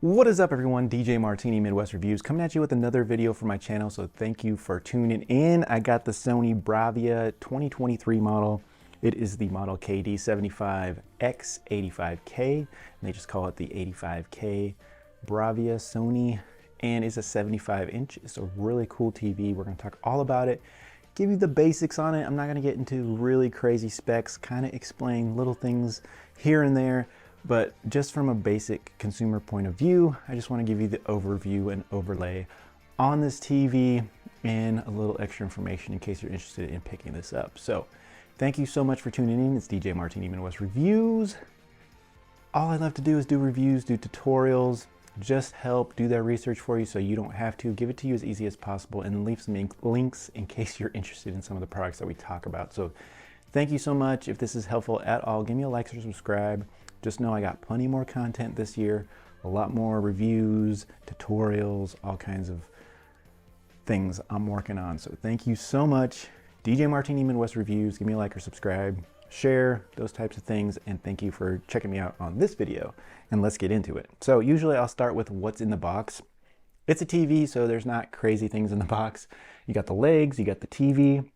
What is up, everyone? DJ Martini Midwest Reviews coming at you with another video for my channel, so thank you for tuning in. I got the Sony Bravia 2023 model. It is the model KD75 X85K, and they just call it the 85K Bravia Sony, and it's a 75-inch. It's a really cool TV. We're going to talk all about it, give you the basics on it. I'm not going to get into really crazy specs, kind of explain little things here and there. But just from a basic consumer point of view, I just want to give you the overview and overlay on this TV and a little extra information in case you're interested in picking this up. So thank you so much for tuning in. It's DJ Martini Midwest Reviews. All I love to do is do reviews, do tutorials, just help do that research for you so you don't have to. Give it to you as easy as possible and leave some links in case you're interested in some of the products that we talk about. So thank you so much. If this is helpful at all, give me a like or subscribe. Just know I got plenty more content this year, a lot more reviews, tutorials, all kinds of things I'm working on. So thank you so much. DJ Martini Midwest Reviews, give me a like or subscribe, share, those types of things, and thank you for checking me out on this video, and let's get into it. So usually I'll start with what's in the box. It's a TV, so there's not crazy things in the box. You got the legs, you got the TV.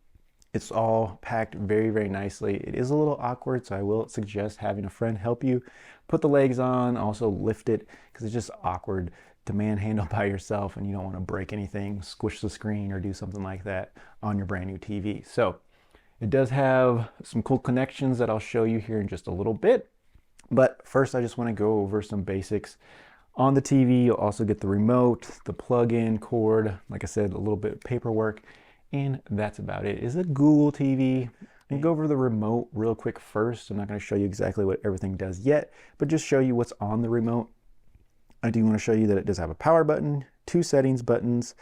It's all packed very, very nicely. It is a little awkward, so I will suggest having a friend help you put the legs on, also lift it, because it's just awkward to manhandle by yourself and you don't want to break anything, squish the screen, or do something like that on your brand new TV. So it does have some cool connections that I'll show you here in just a little bit. But first, I just want to go over some basics on the TV. You'll also get the remote, the plug-in cord, like I said, a little bit of paperwork. And that's about it. It's a Google TV. I'm gonna go over the remote real quick first. I'm not gonna show you exactly what everything does yet, but just show you what's on the remote. I do wanna show you that it does have a power button, two settings buttons,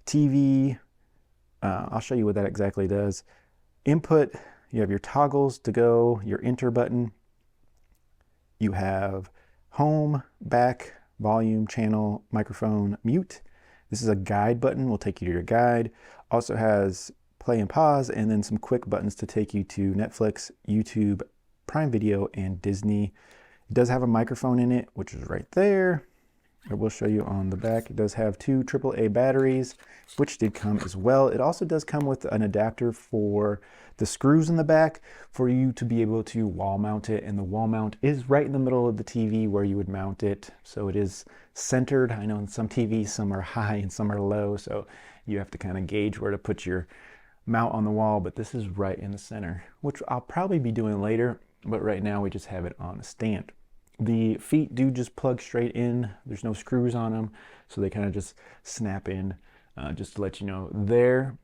TV. I'll show you what that exactly does. Input, you have your toggles to go, your enter button. You have home, back, volume, channel, microphone, mute. This is a guide button, will take you to your guide. Also has play and pause, and then some quick buttons to take you to Netflix, YouTube, Prime Video, and Disney. It does have a microphone in it, which is right there. I will show you on the back. It does have two AAA batteries, which did come as well. It also does come with an adapter for the screws in the back for you to be able to wall mount it. And the wall mount is right in the middle of the TV where you would mount it. So it is centered. I know in some TVs, some are high and some are low. So you have to kind of gauge where to put your mount on the wall. But this is right in the center, which I'll probably be doing later. But right now we just have it on a stand. The feet do just plug straight in. There's no screws on them, so they kind of just snap in, just to let you know there.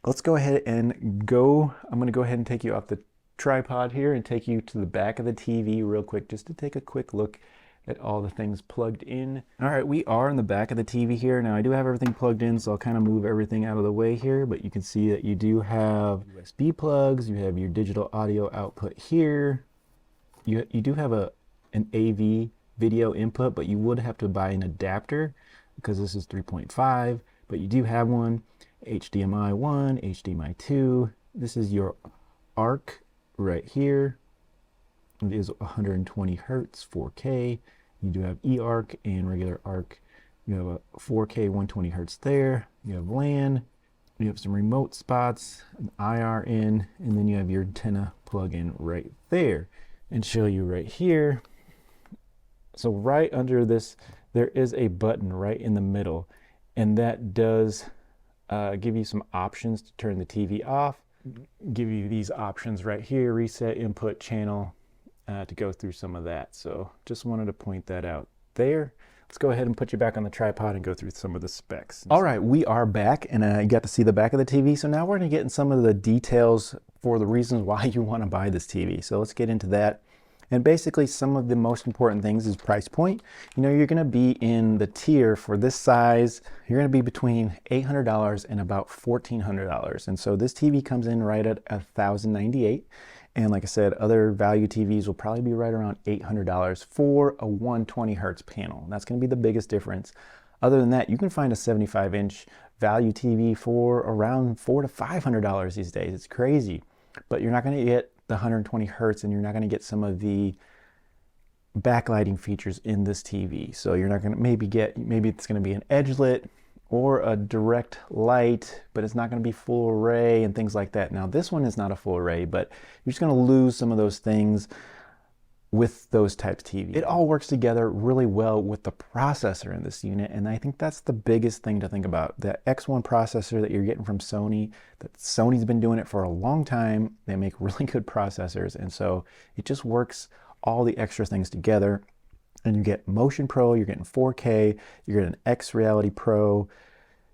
Let's go ahead and go. I'm gonna go ahead and take you off the tripod here and take you to the back of the TV real quick, just to take a quick look at all the things plugged in. All right, we are in the back of the TV here. Now I do have everything plugged in, so I'll kind of move everything out of the way here, but you can see that you do have USB plugs, you have your digital audio output here. You do have an AV video input, but you would have to buy an adapter because this is 3.5, but you do have one. HDMI 1, HDMI 2. This is your ARC right here. It is 120 hertz, 4K. You do have eARC and regular ARC. You have a 4K 120 hertz there. You have LAN. You have some remote spots, an IR in, and then you have your antenna plug-in right there. And show you right here. So right under this, there is a button right in the middle, and that does give you some options to turn the TV off. Give you these options right here, reset input channel, to go through some of that. So just wanted to point that out there. Let's go ahead and put you back on the tripod and go through some of the specs. All right, we are back, and you got to see the back of the TV. So now we're gonna get in some of the details for the reasons why you wanna buy this TV. So let's get into that. And basically some of the most important things is price point. You know, you're gonna be in the tier for this size, you're gonna be between $800 and about $1,400. And so this TV comes in right at $1,098. And like I said, other value TVs will probably be right around $800 for a 120 hertz panel. And that's gonna be the biggest difference. Other than that, you can find a 75-inch value TV for around $400 to $500 these days. It's crazy, but you're not gonna get the 120 hertz, and you're not gonna get some of the backlighting features in this TV. So you're not going to maybe it's going to be an edge lit or a direct light, but it's not going to be full array and things like that. Now this one is not a full array, but you're just going to lose some of those things with those types of TV. It all works together really well with the processor in this unit, and I think that's the biggest thing to think about. The X1 processor that you're getting from Sony, that Sony's been doing it for a long time. They make really good processors, and so it just works all the extra things together. And you get Motion Pro, you're getting 4K, you're getting X Reality Pro,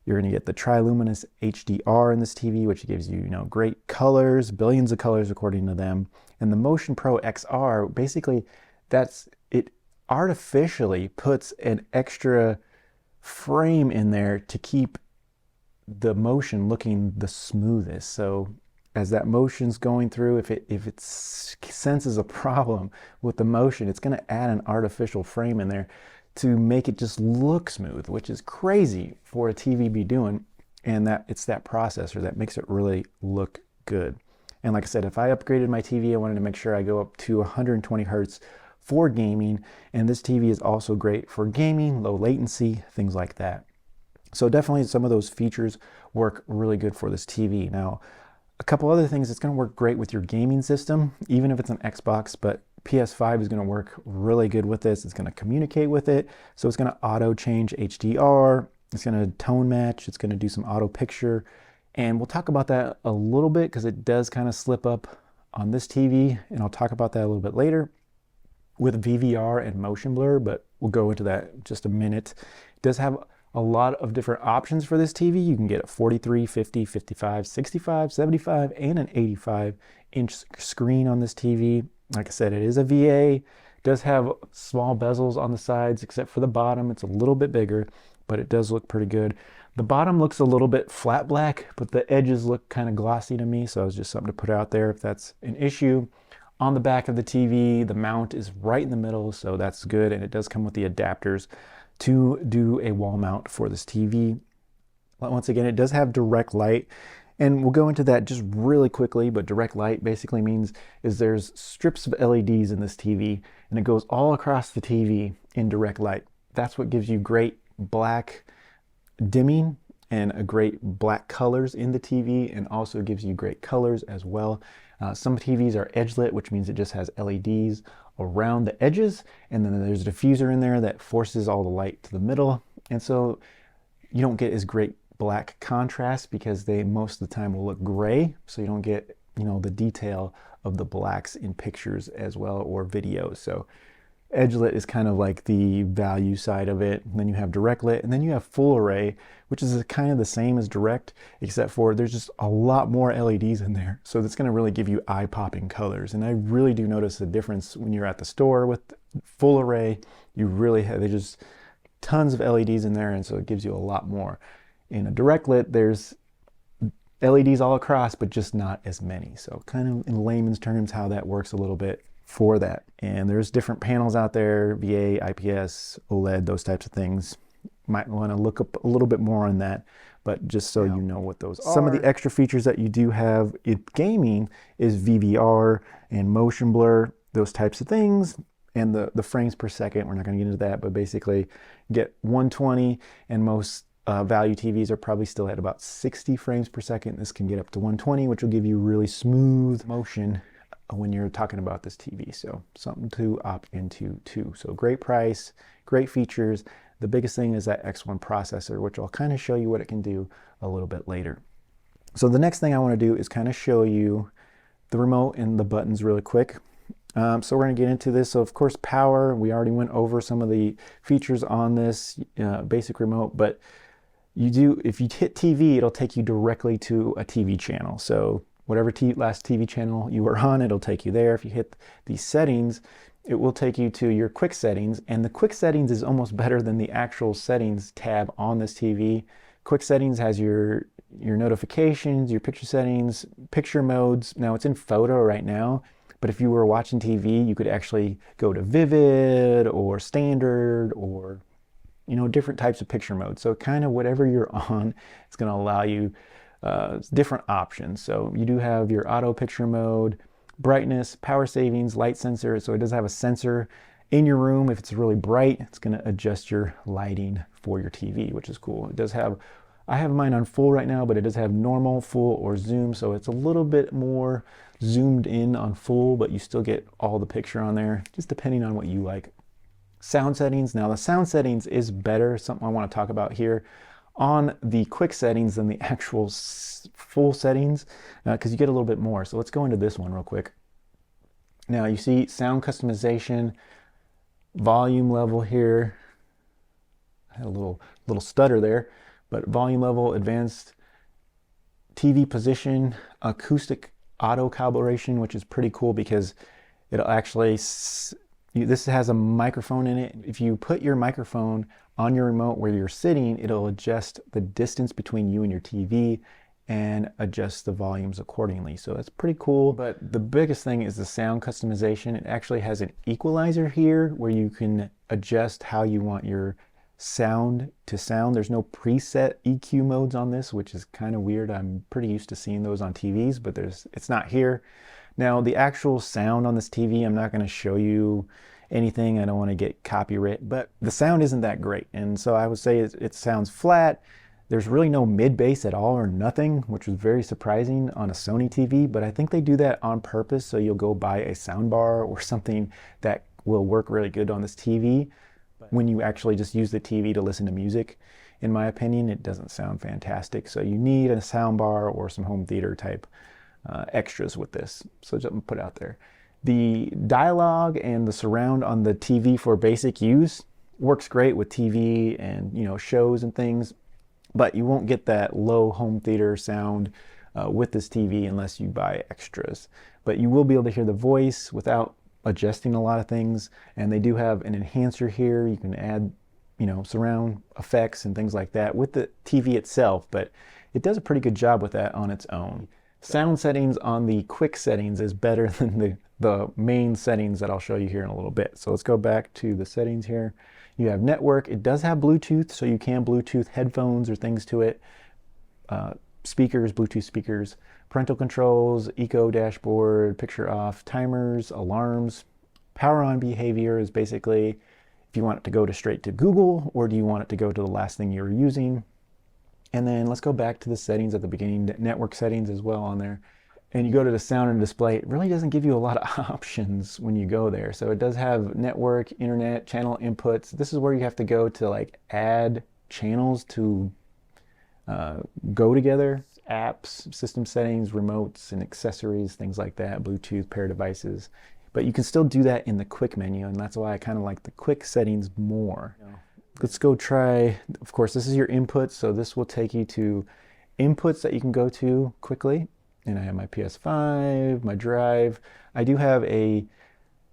you're going to get the Triluminous HDR in this TV, which gives you, great colors, billions of colors according to them. And the Motion Pro XR, basically, it artificially puts an extra frame in there to keep the motion looking the smoothest. So as that motion's going through, if it senses a problem with the motion, it's going to add an artificial frame in there to make it just look smooth, which is crazy for a TV to be doing. And it's that processor that makes it really look good. And like I said, if I upgraded my TV, I wanted to make sure I go up to 120 hertz for gaming. And this TV is also great for gaming, low latency, things like that. So definitely some of those features work really good for this TV. Now, a couple other things, it's going to work great with your gaming system, even if it's an Xbox, but PS5 is going to work really good with this. It's going to communicate with it. So it's going to auto change HDR. It's going to tone match. It's going to do some auto picture. And we'll talk about that a little bit because it does kind of slip up on this TV. And I'll talk about that a little bit later with VVR and motion blur, but we'll go into that in just a minute. It does have a lot of different options for this TV. You can get a 43, 50, 55, 65, 75, and an 85-inch screen on this TV. Like I said, it is a VA. It does have small bezels on the sides, except for the bottom. It's a little bit bigger, but it does look pretty good. The bottom looks a little bit flat black, but the edges look kind of glossy to me, so it's just something to put out there if that's an issue. On the back of the TV, the mount is right in the middle, so that's good, and it does come with the adapters to do a wall mount for this TV. Once again, it does have direct light, and we'll go into that just really quickly, but direct light basically means there's strips of LEDs in this TV, and it goes all across the TV in direct light. That's what gives you great black dimming and a great black colors in the TV, and also gives you great colors as well. Some TVs are edge lit, which means it just has LEDs around the edges, and then there's a diffuser in there that forces all the light to the middle, and so you don't get as great black contrast because they most of the time will look gray, so you don't get the detail of the blacks in pictures as well or videos. So edge lit is kind of like the value side of it. And then you have direct lit, and then you have full array, which is kind of the same as direct, except for there's just a lot more LEDs in there. So that's going to really give you eye-popping colors. And I really do notice a difference when you're at the store with full array. You really have, there's just tons of LEDs in there, and so it gives you a lot more. In a direct lit, there's LEDs all across, but just not as many. So kind of in layman's terms, how that works a little bit for that. And there's different panels out there, VA, IPS, OLED, those types of things. Might want to look up a little bit more on that, but just so you know what those are. Some of the extra features that you do have in gaming is VVR and motion blur, those types of things. And the frames per second, we're not going to get into that, but basically get 120, and most value TVs are probably still at about 60 frames per second. This can get up to 120, which will give you really smooth motion when you're talking about this TV. So something to opt into too. So great price, great features. The biggest thing is that X1 processor, which I'll kind of show you what it can do a little bit later. So the next thing I want to do is kind of show you the remote and the buttons really quick. So we're going to get into this. So of course, power, we already went over some of the features on this basic remote, but if you hit TV, it'll take you directly to a TV channel. So whatever last TV channel you were on, it'll take you there. If you hit these settings, it will take you to your quick settings, and the quick settings is almost better than the actual settings tab on this TV. Quick settings has your notifications, your picture settings, picture modes. Now it's in photo right now, but if you were watching TV, you could actually go to vivid or standard or different types of picture modes. So kind of whatever you're on, it's going to allow you different options. So you do have your auto picture mode, brightness, power savings, light sensor. So it does have a sensor in your room, if it's really bright, it's going to adjust your lighting for your TV, which is cool. It does have, I have mine on full right now, but it does have normal, full, or zoom, so it's a little bit more zoomed in on full, but you still get all the picture on there, just depending on what you like. Sound settings. Now the sound settings is better, something I want to talk about here, on the quick settings than the actual full settings, because you get a little bit more. So let's go into this one real quick. Now you see sound customization, volume level here. I had a little stutter there, but volume level, advanced TV position, acoustic auto calibration, which is pretty cool because it'll actually, this has a microphone in it. If you put your microphone on your remote where you're sitting, it'll adjust the distance between you and your TV and adjust the volumes accordingly. So that's pretty cool. But the biggest thing is the sound customization. It actually has an equalizer here where you can adjust how you want your sound to sound. There's no preset EQ modes on this, which is kind of weird. I'm pretty used to seeing those on TVs, but it's not here. Now the actual sound on this TV, I'm not going to show you anything. I don't want to get copyright, but the sound isn't that great. And so I would say it sounds flat. There's really no mid bass at all or nothing, which was very surprising on a Sony TV, but I think they do that on purpose. So you'll go buy a soundbar or something that will work really good on this TV. When you actually just use the TV to listen to music, in my opinion, it doesn't sound fantastic. So you need a soundbar or some home theater type extras with this. So just put it out there. The dialogue and the surround on the TV for basic use works great with TV and, you know, shows and things, but you won't get that low home theater sound with this TV unless you buy extras. But you will be able to hear the voice without adjusting a lot of things, and they do have an enhancer here. You can add, you know, surround effects and things like that with the TV itself, but it does a pretty good job with that on its own. Sound settings on the quick settings is better than the main settings that I'll show you here in a little bit. So let's go back to the settings here. You have network. It does have Bluetooth, so you can Bluetooth headphones or things to it. Speakers, Bluetooth speakers, parental controls, eco dashboard, picture off, timers, alarms. Power on behavior is basically if you want it to go to straight to Google or do you want it to go to the last thing you're using. And then let's go back to the settings at the beginning, network settings as well on there. And you go to the sound and display, it really doesn't give you a lot of options when you go there. So it does have network, internet, channel inputs. This is where you have to go to like add channels to go together, apps, system settings, remotes and accessories, things like that, Bluetooth, pair devices. But you can still do that in the quick menu, and that's why I kind of like the quick settings more. Let's go try, of course, this is your inputs, so this will take you to inputs that you can go to quickly. And I have my PS5, my drive. I do have a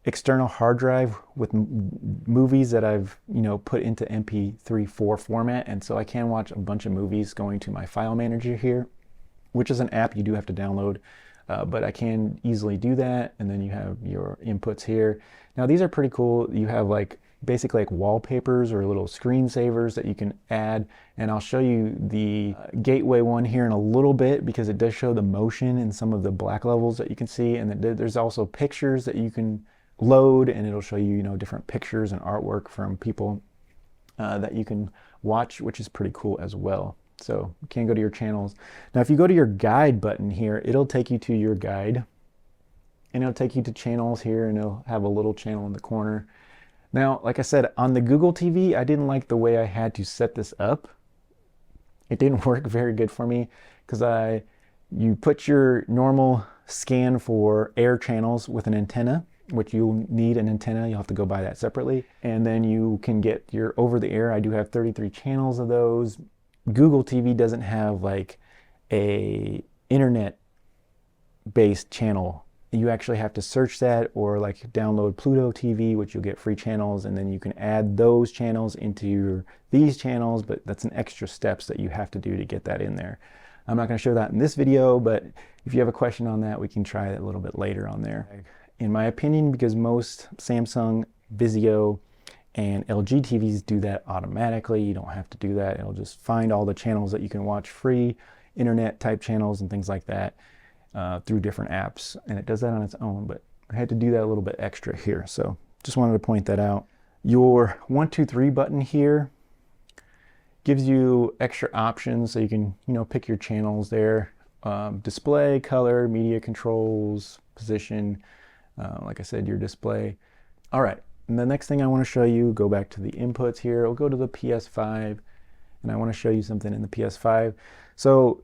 external hard drive with movies that I've, you know, put into MP3-4 format, and so I can watch a bunch of movies going to my file manager here, which is an app you do have to download, but I can easily do that. And then you have your inputs here. Now these are pretty cool. You have like basically like wallpapers or little screensavers that you can add, and I'll show you the gateway one here in a little bit because it does show the motion and some of the black levels that you can see, and there's also pictures that you can load, and it'll show you, you know, different pictures and artwork from people that you can watch, which is pretty cool as well. So you can go to your channels. Now if you go to your guide button here, it'll take you to your guide, and it'll take you to channels here, and it'll have a little channel in the corner. Now, like I said, on the Google TV, I didn't like the way I had to set this up. It didn't work very good for me because you put your normal scan for air channels with an antenna, which you'll need an antenna. You'll have to go buy that separately. And then you can get your over the air. I do have 33 channels of those. Google TV doesn't have like a internet based channel. You actually have to search that or like download Pluto TV, which you'll get free channels, and then you can add those channels into these channels, but that's an extra steps that you have to do to get that in there. I'm not going to show that in this video, but if you have a question on that, we can try it a little bit later on there. In my opinion, because most Samsung, Vizio, and LG TVs do that automatically, you don't have to do that. It'll just find all the channels that you can watch free, internet type channels and things like that. Through different apps, and it does that on its own, but I had to do that a little bit extra here. So Just wanted to point that out. Your 1, 2, 3 button here gives you extra options, so you can, pick your channels there. Display, color, media controls, position, like I said, your display. All right, and the next thing I want to show you, go back to the inputs here. We'll go to the PS5, and I want to show you something in the PS5. So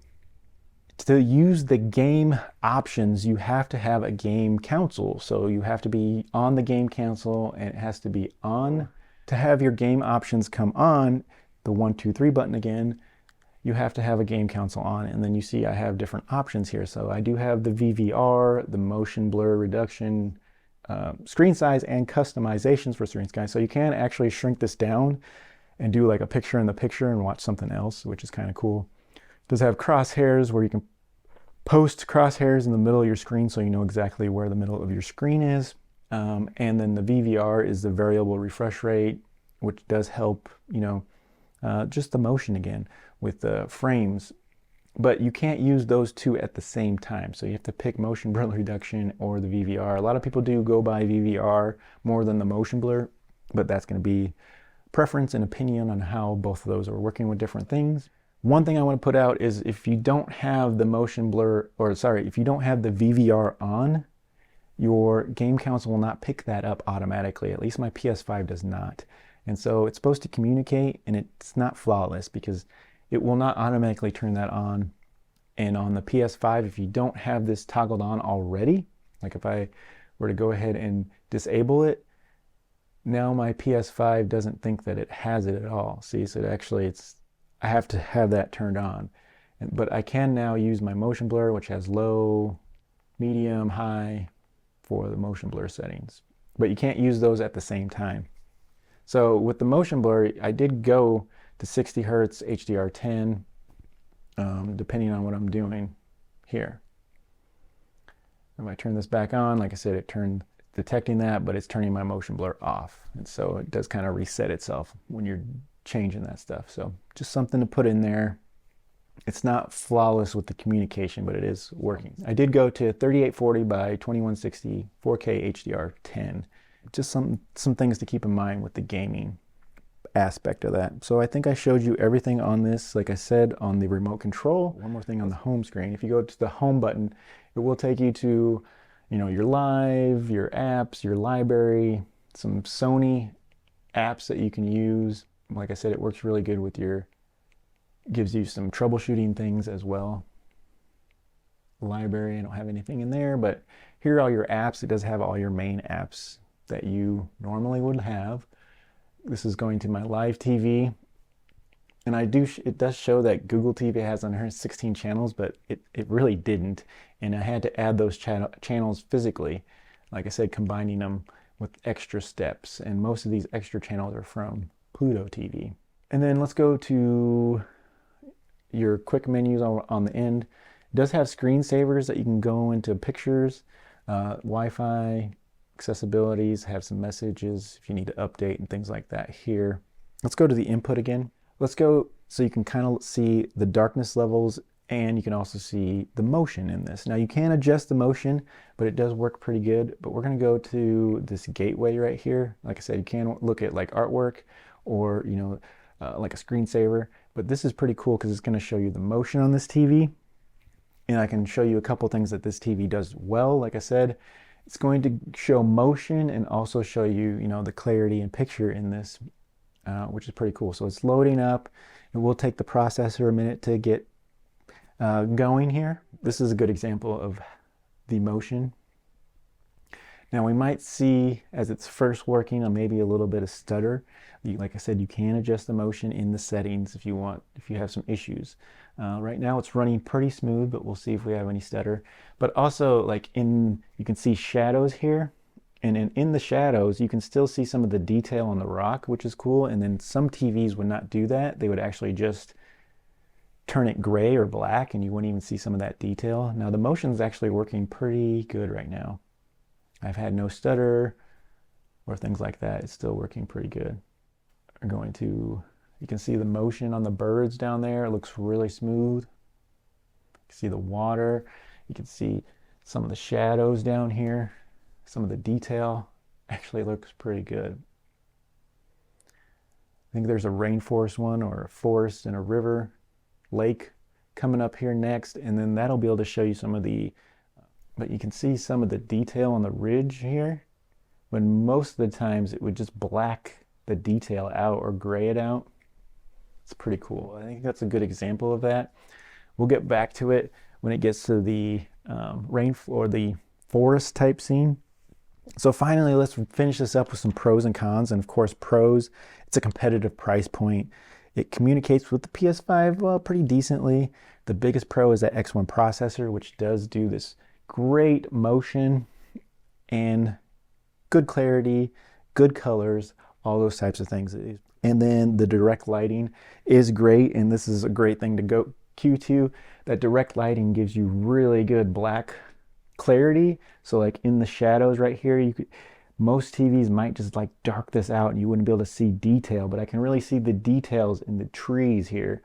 to use the game options, you have to have a game console. So you have to be on the game console, and it has to be on. To have your game options come on, the 1, 2, 3 button again, you have to have a game console on. And then you see I have different options here. So I do have the VVR, the motion blur reduction, screen size, and customizations for screen size. So you can actually shrink this down and do like a picture in the picture and watch something else, which is kind of cool. It does have crosshairs where you can post crosshairs in the middle of your screen so you know exactly where the middle of your screen is. And then the VVR is the variable refresh rate, which does help, just the motion again with the frames. But you can't use those two at the same time. So you have to pick motion blur reduction or the VVR. A lot of people do go by VVR more than the motion blur, but that's going to be preference and opinion on how both of those are working with different things. One thing I want to put out is if you don't have the motion blur, if you don't have the VVR on, your game console will not pick that up automatically. At least my PS5 does not. And so it's supposed to communicate, and it's not flawless because it will not automatically turn that on. And on the PS5, if you don't have this toggled on already, like if I were to go ahead and disable it, now my PS5 doesn't think that it has it at all. See, so I have to have that turned on. But I can now use my motion blur, which has low, medium, high for the motion blur settings. But you can't use those at the same time. So with the motion blur, I did go to 60 Hertz HDR10, depending on what I'm doing here. If I turn this back on, like I said, it turned detecting that, but it's turning my motion blur off. And so it does kind of reset itself when you're changing that stuff. So just something to put in there. It's not flawless with the communication, but it is working. I did go to 3840 by 2160 4K HDR10. Just some things to keep in mind with the gaming aspect of that. So I think I showed you everything on this, like I said, on the remote control. One more thing on the home screen. If you go to the home button, it will take you to, your live, your apps, your library, some Sony apps that you can use. Like I said, it works really good with gives you some troubleshooting things as well. Library, I don't have anything in there, but here are all your apps. It does have all your main apps that you normally would have. This is going to my live TV, and it does show that Google TV has 116 channels, but it really didn't, and I had to add those channels physically, like I said, combining them with extra steps, and most of these extra channels are from Pluto TV. And then let's go to your quick menus on the end. It does have screensavers that you can go into pictures, Wi-Fi, accessibilities, have some messages if you need to update and things like that here. Let's go to the input again. Let's go so you can kind of see the darkness levels, and you can also see the motion in this. Now you can adjust the motion, but it does work pretty good. But we're going to go to this gateway right here. Like I said, you can look at like artwork or like a screensaver, but this is pretty cool because it's going to show you the motion on this TV, and I can show you a couple things that this TV does well. Like I said, it's going to show motion and also show you, the clarity and picture in this, which is pretty cool. So it's loading up. It will take the processor a minute to get going here. This is a good example of the motion. Now we might see as it's first working maybe a little bit of stutter. Like I said, you can adjust the motion in the settings if you have some issues. Right now it's running pretty smooth, but we'll see if we have any stutter. But also you can see shadows here, and in the shadows you can still see some of the detail on the rock, which is cool. And then some TVs would not do that. They would actually just turn it gray or black, and you wouldn't even see some of that detail. Now the motion is actually working pretty good right now. I've had no stutter or things like that. It's still working pretty good. You can see the motion on the birds down there. It looks really smooth. You can see the water. You can see some of the shadows down here, some of the detail. actually looks pretty good. I think there's a rainforest one or a forest and a river, lake coming up here next, and then that'll be able to show you some of the, but you can see some of the detail on the ridge here, when most of the times it would just black the detail out or gray it out. It's pretty cool. I think that's a good example of that. We'll get back to it when it gets to the or the forest type scene. So finally, let's finish this up with some pros and cons. And of course, pros, it's a competitive price point. It communicates with the PS5 well pretty decently. The biggest pro is that X1 processor, which does do this great motion and good clarity, good colors, all those types of things. And then the direct lighting is great, and this is a great thing to go Q2. That direct lighting gives you really good black clarity. So like in the shadows right here, you could, most TVs might just like dark this out and you wouldn't be able to see detail, but I can really see the details in the trees here,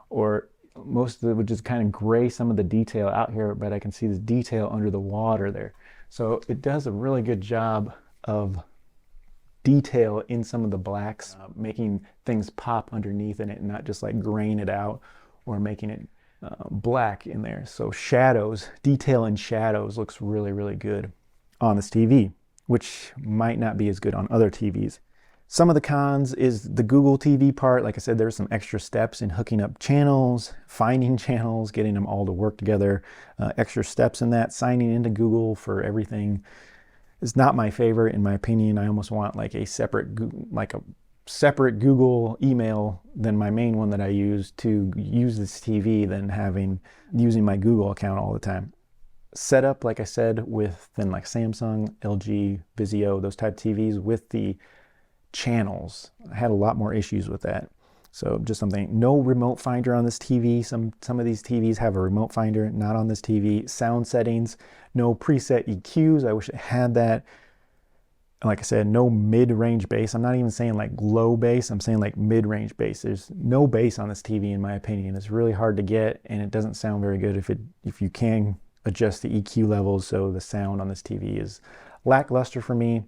or most of it would just kind of gray some of the detail out here, but I can see the detail under the water there. So it does a really good job of detail in some of the blacks, making things pop underneath in it and not just like graying it out or making it black in there. So shadows, detail in shadows looks really, really good on this TV, which might not be as good on other TVs. Some of the cons is the Google TV part. Like I said, there's some extra steps in hooking up channels, finding channels, getting them all to work together, extra steps in that. Signing into Google for everything is not my favorite, in my opinion. I almost want like a separate Google email than my main one that I use to use this TV than using my Google account all the time. Setup, like I said, with then like Samsung, LG, Vizio, those type TVs with the channels, I had a lot more issues with that. So just something, no remote finder on this TV. Some of these TVs have a remote finder, not on this TV. Sound settings, no preset EQs. I wish it had that. Like I said, no mid-range bass. I'm not even saying like low bass, I'm saying like mid-range bass. There's no bass on this TV in my opinion. It's really hard to get and it doesn't sound very good if you can adjust the EQ levels, so the sound on this TV is lackluster for me.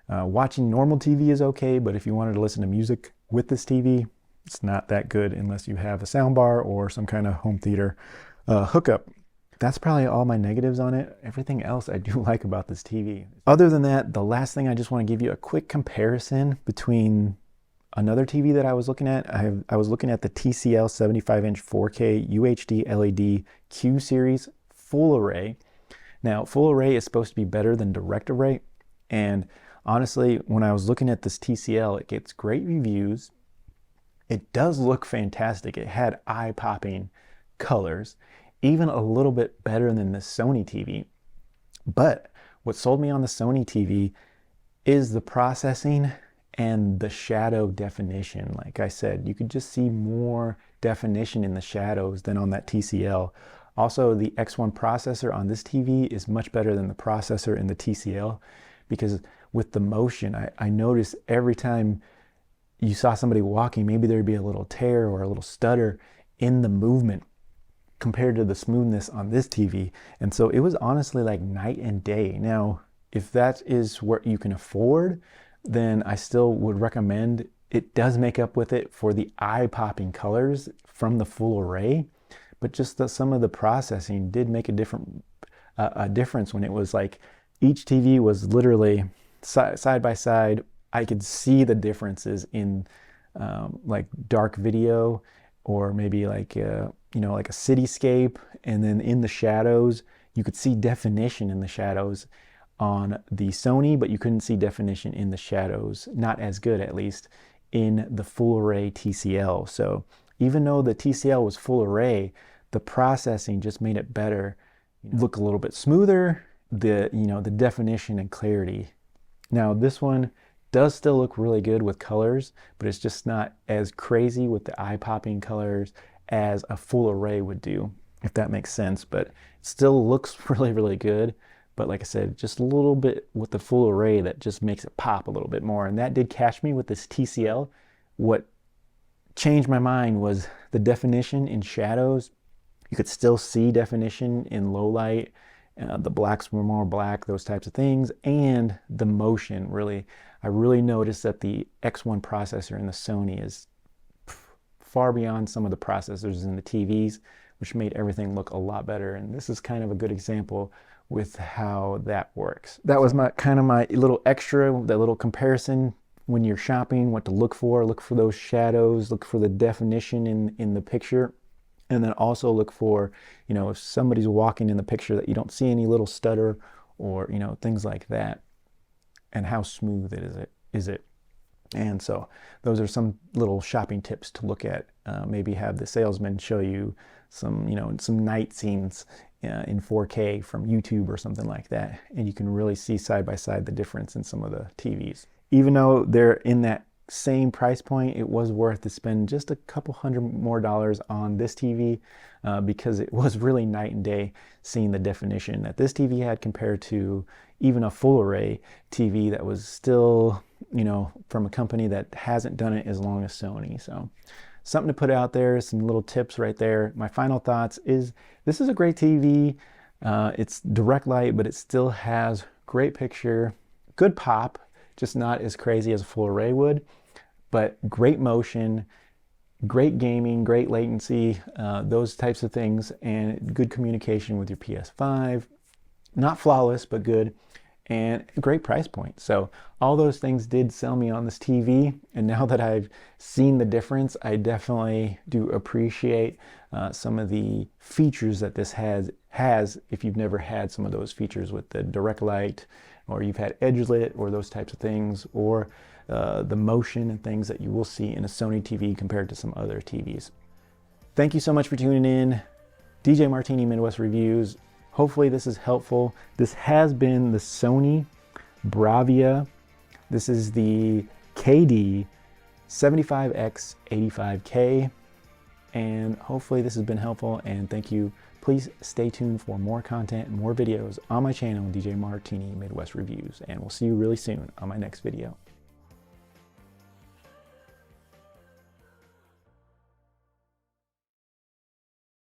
Watching normal TV is okay, but if you wanted to listen to music with this TV, it's not that good unless you have a soundbar or some kind of home theater hookup. That's probably all my negatives on it. Everything else I do like about this TV. Other than that, the last thing I just want to give you a quick comparison between another TV that I was looking at. I was looking at the TCL 75-inch 4K UHD LED Q series full array. Now, full array is supposed to be better than direct array. And honestly, when I was looking at this TCL, it gets great reviews. It does look fantastic. It had eye-popping colors, even a little bit better than the Sony TV. But what sold me on the Sony TV is the processing and the shadow definition. Like I said, you could just see more definition in the shadows than on that TCL. Also, the X1 processor on this TV is much better than the processor in the TCL, because with the motion, I noticed every time you saw somebody walking, maybe there'd be a little tear or a little stutter in the movement compared to the smoothness on this TV. And so it was honestly like night and day. Now, if that is what you can afford, then I still would recommend, it does make up with it for the eye-popping colors from the full array, but just some of the processing did make a difference when it was like each TV was literally side by side. I could see the differences in like dark video, or maybe like like a cityscape, and then in the shadows you could see definition in the shadows on the Sony, but you couldn't see definition in the shadows, not as good at least, in the full array TCL. So even though the TCL was full array, the processing just made it better, look a little bit smoother, the definition and clarity. Now this one does still look really good with colors, but it's just not as crazy with the eye-popping colors as a full array would do, if that makes sense. But it still looks really, really good. But like I said, just a little bit with the full array that just makes it pop a little bit more. And that did catch me with this TCL. What changed my mind was the definition in shadows. You could still see definition in low light The blacks were more black, those types of things, and the motion really. I really noticed that the X1 processor in the Sony is far beyond some of the processors in the TVs, which made everything look a lot better. And this is kind of a good example with how that works. That was my little extra, that little comparison when you're shopping, what to look for. Look for those shadows, look for the definition in the picture, and then also look for, you know, if somebody's walking in the picture, that you don't see any little stutter or, you know, things like that, and how smooth is it. And so those are some little shopping tips to look at. Maybe have the salesman show you some, you know, some night scenes in 4K from YouTube or something like that, and you can really see side by side the difference in some of the TVs. Even though they're in that same price point, it was worth to spend just a couple $100 more on this TV, because it was really night and day seeing the definition that this TV had compared to even a full array TV that was still, you know, from a company that hasn't done it as long as Sony. So something to put out there, some little tips right there. My final thoughts is this is a great TV. It's direct light, but it still has great picture, good pop, just not as crazy as a full array would, but great motion, great gaming, great latency, those types of things, and good communication with your PS5. Not flawless, but good, and great price point. So all those things did sell me on this TV, and now that I've seen the difference, I definitely do appreciate some of the features that this has if you've never had some of those features with the direct light, or you've had edge lit, or those types of things, or the motion and things that you will see in a Sony TV compared to some other TVs. Thank you so much for tuning in. DJ Martini Midwest Reviews. Hopefully this is helpful. This has been the Sony Bravia. This is the X85K, and hopefully this has been helpful, and thank you. Please stay tuned for more content and more videos on my channel, DJ Martini Midwest Reviews, and we'll see you really soon on my next video.